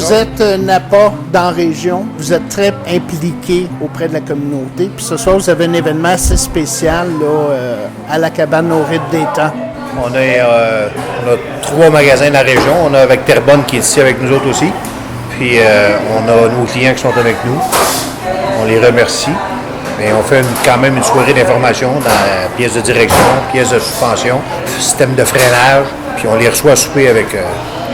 Vous êtes Napa dans la région, vous êtes très impliqué auprès de la communauté. Puis ce soir, vous avez un événement assez spécial là, à la cabane au Rite des Temps. On a 3 magasins de la région. On a avec Terrebonne qui est ici avec nous autres aussi. Puis on a nos clients qui sont avec nous. On les remercie. Mais on fait quand même une soirée d'information dans la pièce de direction, pièce de suspension, système de freinage. Puis on les reçoit à souper avec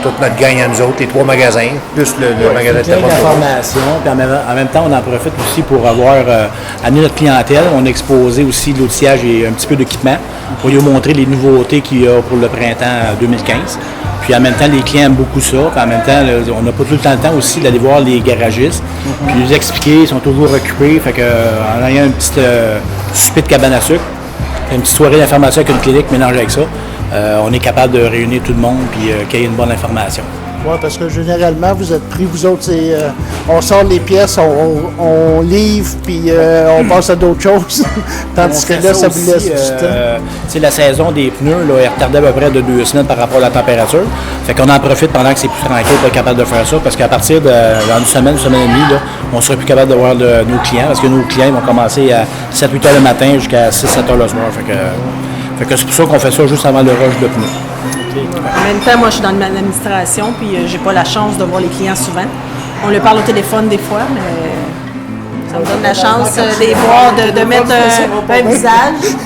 toute notre gang à nous autres, les 3 magasins, plus le magasin de Terrebonne. D'information, puis en même temps, on en profite aussi pour avoir amené notre clientèle. On a exposé aussi l'outillage et un petit peu d'équipement pour lui montrer les nouveautés qu'il y a pour le printemps 2015. Puis en même temps, les clients aiment beaucoup ça. Puis en même temps, on n'a pas tout le temps aussi d'aller voir les garagistes, puis nous expliquer, ils sont toujours occupés. Fait qu'en ayant une petite souper de cabane à sucre, une petite soirée d'information avec une clinique mélangée avec ça, on est capable de réunir tout le monde puis qu'il y ait une bonne information. Oui, parce que généralement, vous êtes pris, vous autres, on sort les pièces, on livre, puis on passe à d'autres choses. Tandis que là, ça vous laisse du temps. La saison des pneus là, est retardée à peu près de 2 semaines par rapport à la température. Fait qu'on en profite pendant que c'est plus tranquille pour être capable de faire ça, parce qu'à partir de dans une semaine et demie, là, on sera plus capable de voir nos clients, parce que nos clients ils vont commencer à 7-8 heures le matin jusqu'à 6-7 heures le soir. Fait que c'est pour ça qu'on fait ça juste avant le rush de pneus. En même temps, moi, je suis dans l'administration, puis j'ai pas la chance de voir les clients souvent. On leur parle au téléphone des fois, mais ça me donne la chance de les voir, de mettre un visage.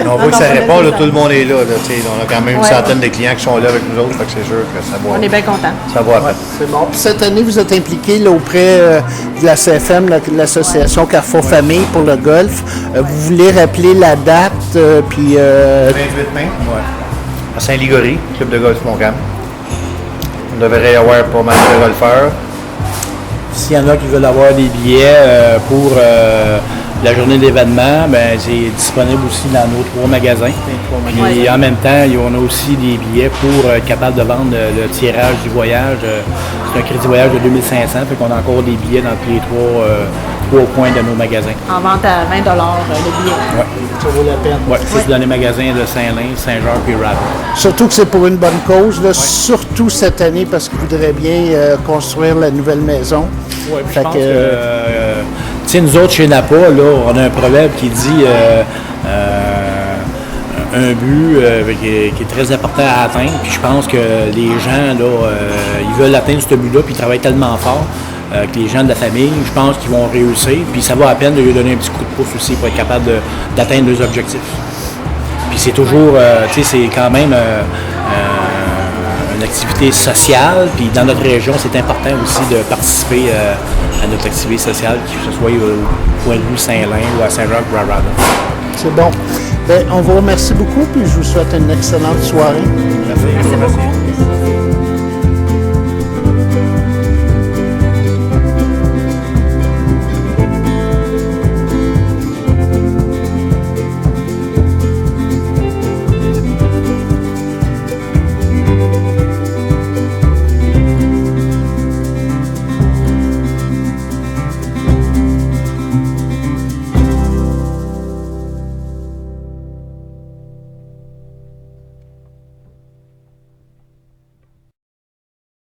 On voit que ça répond, là, tout le monde est là. On a quand même une centaine de clients qui sont là avec nous autres, fait que c'est sûr que ça va. On est bien contents. Ça va après. C'est bon. Puis cette année, vous êtes impliqué là, auprès de la CFM, l'association Carrefour Famille pour le golf. Vous voulez rappeler la date, puis... 28 mai, à Saint-Ligory, club de golf Montcalm. On devrait y avoir pas mal de golfeurs. S'il y en a qui veulent avoir des billets pour la journée d'événement, ben c'est disponible aussi dans nos 3 magasins. Et en même temps, on a aussi des billets pour être capable de vendre le tirage du voyage. C'est un crédit voyage de 2500, fait qu'on a encore des billets dans les 3 coins de nos magasins. En vente à 20 le billet. Oui. Ça vaut la peine. Oui, c'est dans les magasins de Saint-Lin, Saint-Jacques et Raven. Surtout que c'est pour une bonne cause, là, surtout cette année, parce qu'ils voudraient bien construire la nouvelle maison. Oui, je pense que nous autres, chez Napa, là, on a un proverbe qui dit un but qui est très important à atteindre. Puis je pense que les gens, là, ils veulent atteindre ce but-là, puis ils travaillent tellement fort que les gens de la famille, je pense qu'ils vont réussir. Puis ça vaut la peine de lui donner un petit coup de pouce aussi pour être capable d'atteindre leurs objectifs. Puis c'est toujours, c'est quand même une activité sociale. Puis dans notre région, c'est important aussi de participer à notre activité sociale, que ce soit au point de vue Saint-Lin ou à Saint-Jacques-Raven. C'est bon. Bien, on vous remercie beaucoup, puis je vous souhaite une excellente soirée. Merci.